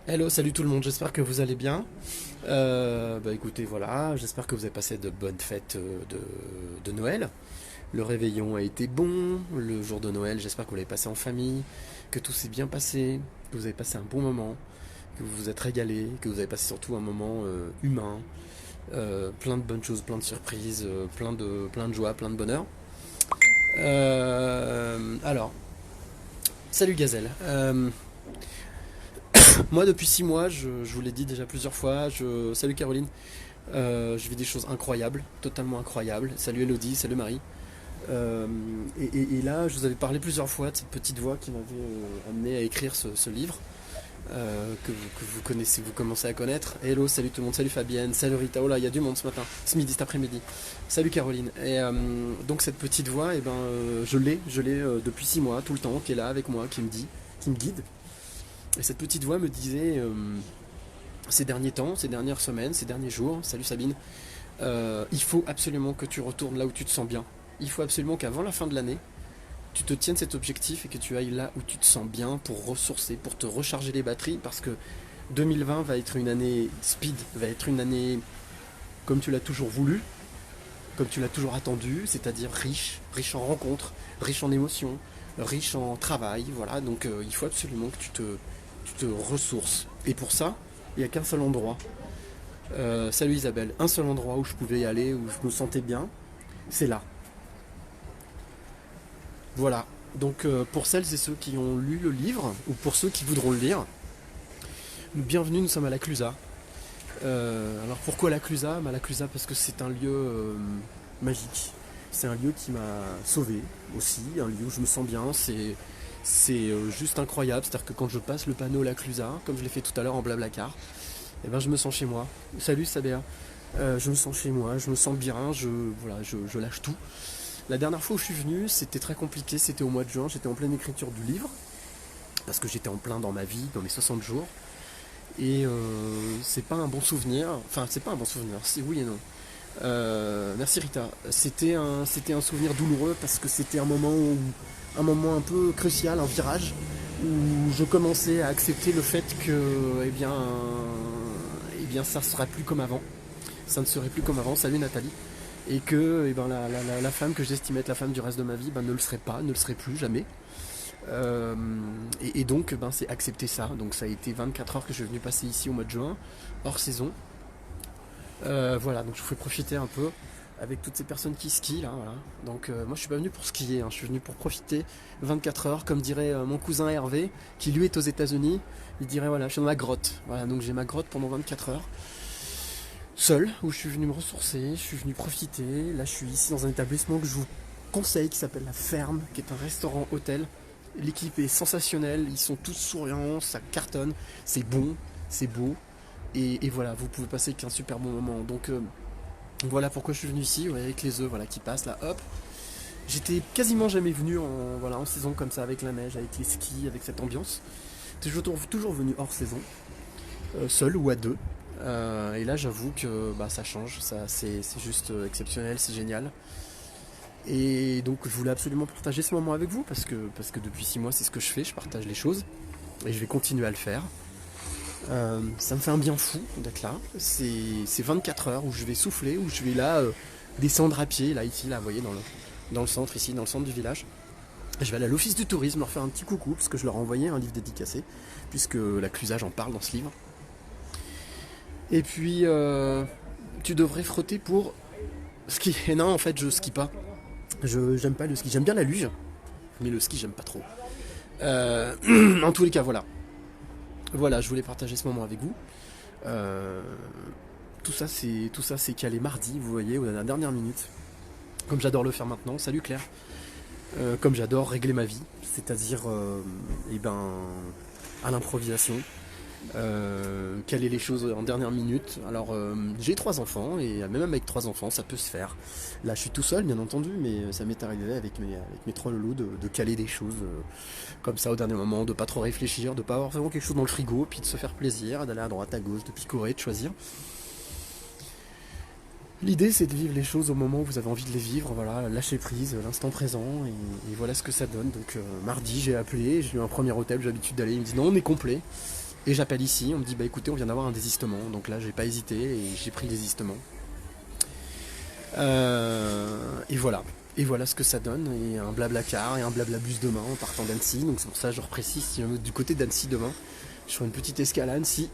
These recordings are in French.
Hello, salut tout le monde, j'espère que vous allez bien. Écoutez, voilà, j'espère que vous avez passé de bonnes fêtes de Noël. Le réveillon a été bon, le jour de Noël, j'espère que vous l'avez passé en famille, que tout s'est bien passé, que vous avez passé un bon moment, que vous vous êtes régalé, que vous avez passé surtout un moment humain, plein de bonnes choses, plein de surprises, plein de joie, plein de bonheur. Alors, salut Gazelle. Moi, depuis 6 mois, je vous l'ai dit déjà plusieurs fois, salut Caroline. Je vis des choses incroyables, totalement incroyables. Salut Elodie, salut Marie. Euh, et là, je vous avais parlé plusieurs fois de cette petite voix qui m'avait amené à écrire ce livre que vous connaissez, vous commencez à connaître. Hello, salut tout le monde, salut Fabienne, salut Rita. Oh là, il y a du monde ce matin, ce midi, cet après-midi. Salut Caroline. Donc cette petite voix, je l'ai depuis 6 mois, tout le temps, qui est là avec moi, qui me guide. Et cette petite voix me disait ces derniers temps, ces dernières semaines, ces derniers jours, salut Sabine, il faut absolument que tu retournes là où tu te sens bien. Il faut absolument qu'avant la fin de l'année, tu te tiennes cet objectif et que tu ailles là où tu te sens bien pour ressourcer, pour te recharger les batteries, parce que 2020 va être une année speed, va être une année comme tu l'as toujours voulu, comme tu l'as toujours attendu, c'est-à-dire riche, riche en rencontres, riche en émotions, riche en travail, voilà. Donc il faut absolument que tu te ressources. Et pour ça, il n'y a qu'un seul endroit. Salut Isabelle, un seul endroit où je pouvais y aller, où je me sentais bien, c'est là. Voilà. Donc pour celles et ceux qui ont lu le livre, ou pour ceux qui voudront le lire, bienvenue, nous sommes à la Clusa. Alors pourquoi la Clusa? La Clusa parce que c'est un lieu magique. C'est un lieu qui m'a sauvé aussi, un lieu où je me sens bien. C'est juste incroyable. C'est-à-dire que quand je passe le panneau La Clusa, comme je l'ai fait tout à l'heure en Blablacar, eh ben je me sens chez moi. Salut Sabéa. Je me sens chez moi, je me sens bien, je lâche tout. La dernière fois où je suis venu, c'était très compliqué, c'était au mois de juin, j'étais en pleine écriture du livre, parce que j'étais en plein dans ma vie, dans mes 60 jours, et c'est pas un bon souvenir, enfin c'est pas un bon souvenir, c'est oui et non. Merci Rita, c'était un souvenir douloureux parce que c'était un moment un peu crucial, un virage, où je commençais à accepter le fait que, ça sera plus comme avant, ça ne serait plus comme avant, salut Nathalie, et que la femme que j'estimais être la femme du reste de ma vie ne le serait pas, ne le serait plus jamais. Et donc c'est accepter ça. Donc ça a été 24 heures que je suis venu passer ici au mois de juin, hors saison. Voilà, donc je vous fais profiter un peu avec toutes ces personnes qui skient là. Voilà. Donc moi je suis pas venu pour skier, hein, je suis venu pour profiter 24 heures, comme dirait mon cousin Hervé, qui lui est aux États-Unis. Il dirait voilà, je suis dans ma grotte. Voilà, donc j'ai ma grotte pendant 24 heures seul, où je suis venu me ressourcer, je suis venu profiter. Là, je suis ici dans un établissement que je vous conseille qui s'appelle La Ferme, qui est un restaurant-hôtel. L'équipe est sensationnelle, ils sont tous souriants, ça cartonne, c'est bon, c'est beau. Et voilà, vous pouvez passer qu'un super bon moment. Donc voilà pourquoi je suis venu ici, ouais, avec les œufs voilà, qui passent là, hop. J'étais quasiment jamais venu en saison comme ça, avec la neige, avec les skis, avec cette ambiance. Toujours venu hors saison, seul ou à deux. Et là, j'avoue que ça change, c'est juste exceptionnel, c'est génial. Et donc, je voulais absolument partager ce moment avec vous parce que depuis 6 mois, c'est ce que je fais, je partage les choses et je vais continuer à le faire. Ça me fait un bien fou d'être là. C'est 24 heures où je vais souffler, où je vais là descendre à pied, là, ici, là, vous voyez, dans le centre, ici, dans le centre du village. Je vais aller à l'office du tourisme leur faire un petit coucou parce que je leur ai envoyé un livre dédicacé, puisque la Clusage en parle dans ce livre. Et puis, tu devrais frotter pour ski. Et non, en fait, je skie pas. J'aime pas le ski. J'aime bien la luge, mais le ski, j'aime pas trop. En tous les cas, voilà. Voilà, je voulais partager ce moment avec vous. Euh, tout ça, c'est calé mardi, vous voyez, ou à la dernière minute. Comme j'adore le faire maintenant. Salut Claire. Comme j'adore régler ma vie, c'est-à-dire, à l'improvisation. Caler les choses en dernière minute. Alors j'ai 3 enfants et même avec 3 enfants ça peut se faire. Là je suis tout seul bien entendu mais ça m'est arrivé avec mes 3 loulous de caler des choses comme ça au dernier moment, de pas trop réfléchir, de pas avoir vraiment quelque chose dans le frigo, puis de se faire plaisir, d'aller à droite, à gauche, de picorer, de choisir. L'idée c'est de vivre les choses au moment où vous avez envie de les vivre, voilà, lâcher prise, l'instant présent, et voilà ce que ça donne. Donc mardi j'ai appelé, j'ai eu un premier hôtel, j'ai l'habitude d'aller, il me dit non on est complet. Et j'appelle ici, on me dit bah écoutez, on vient d'avoir un désistement. Donc là, j'ai pas hésité et j'ai pris le désistement. Et voilà. Et voilà ce que ça donne. Et un blablacar et un blablabus demain en partant d'Annecy. Donc c'est pour ça que je reprécise, si du côté d'Annecy demain, je ferai une petite escale à Annecy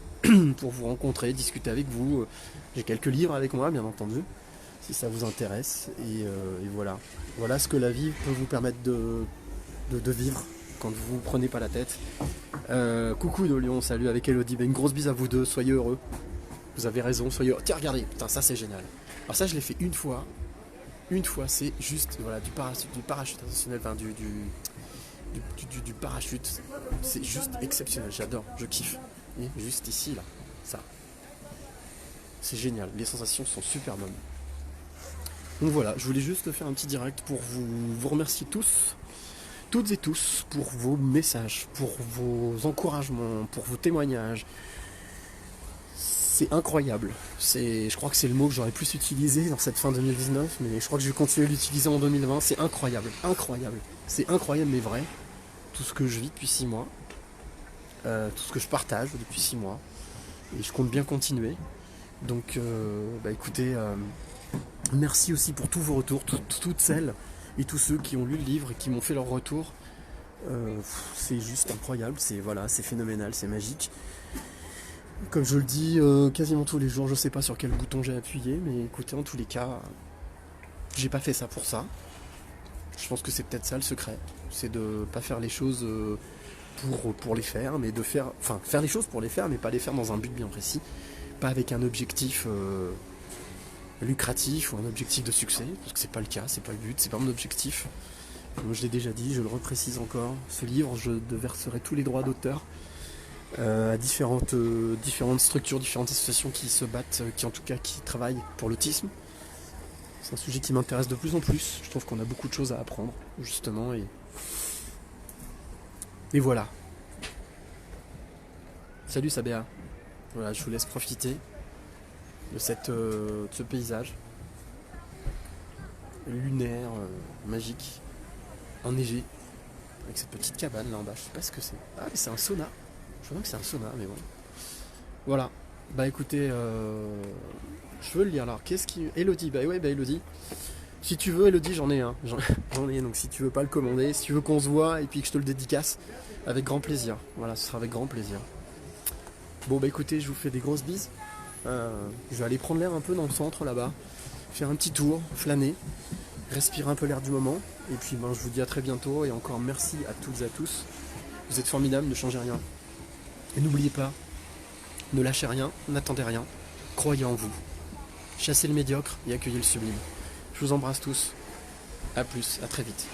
pour vous rencontrer, discuter avec vous. J'ai quelques livres avec moi, bien entendu, si ça vous intéresse. Et voilà. Voilà ce que la vie peut vous permettre de vivre quand vous vous prenez pas la tête. Coucou de Lyon, salut avec Elodie. Une grosse bise à vous deux, soyez heureux. Vous avez raison, soyez heureux. Tiens, regardez, putain, ça c'est génial. Alors ça, je l'ai fait une fois. Une fois, c'est juste voilà, du parachute intentionnel, enfin du parachute. C'est juste exceptionnel, j'adore, je kiffe. Et juste ici, là, ça. C'est génial, les sensations sont super bonnes. Donc voilà, je voulais juste faire un petit direct pour vous remercier tous, toutes et tous, pour vos messages, pour vos encouragements, pour vos témoignages. C'est incroyable. Je crois que c'est le mot que j'aurais plus utilisé dans cette fin 2019, mais je crois que je vais continuer à l'utiliser en 2020. C'est incroyable, incroyable. C'est incroyable mais vrai. Tout ce que je vis depuis 6 mois, tout ce que je partage depuis 6 mois, et je compte bien continuer. Donc, bah écoutez, merci aussi pour tous vos retours, toutes celles et tous ceux qui ont lu le livre et qui m'ont fait leur retour. C'est juste incroyable, c'est phénoménal, c'est magique. Comme je le dis quasiment tous les jours, je sais pas sur quel bouton j'ai appuyé, mais écoutez, en tous les cas, j'ai pas fait ça pour ça. Je pense que c'est peut-être ça le secret, c'est de pas faire les choses pour les faire, mais de faire les choses pour les faire, mais pas les faire dans un but bien précis, pas avec un objectif lucratif ou un objectif de succès, parce que c'est pas le cas, c'est pas le but, c'est pas mon objectif. Comme je l'ai déjà dit, je le reprécise encore, ce livre, je verserai tous les droits d'auteur à différentes structures, différentes associations qui se battent, qui travaillent pour l'autisme. C'est un sujet qui m'intéresse de plus en plus. Je trouve qu'on a beaucoup de choses à apprendre, justement, et voilà. Salut Sabéa. Voilà, je vous laisse profiter de ce paysage lunaire, magique, enneigé, avec cette petite cabane là en bas. Je sais pas ce que c'est. Ah, mais c'est un sauna. Je crois que c'est un sauna, mais bon. Voilà. Bah écoutez, je veux le lire. Alors, qu'est-ce qui... Elodie, bah ouais, bah Elodie. Si tu veux, Elodie, j'en ai un. J'en ai, donc si tu veux pas le commander, si tu veux qu'on se voit et puis que je te le dédicace, avec grand plaisir. Voilà, ce sera avec grand plaisir. Bon, bah écoutez, je vous fais des grosses bises. Je vais aller prendre l'air un peu dans le centre là-bas, faire un petit tour, flâner, respirer un peu l'air du moment. Et puis, ben, je vous dis à très bientôt et encore merci à toutes et à tous. Vous êtes formidables, ne changez rien. Et n'oubliez pas, ne lâchez rien, n'attendez rien, croyez en vous. Chassez le médiocre et accueillez le sublime. Je vous embrasse tous. A plus, à très vite.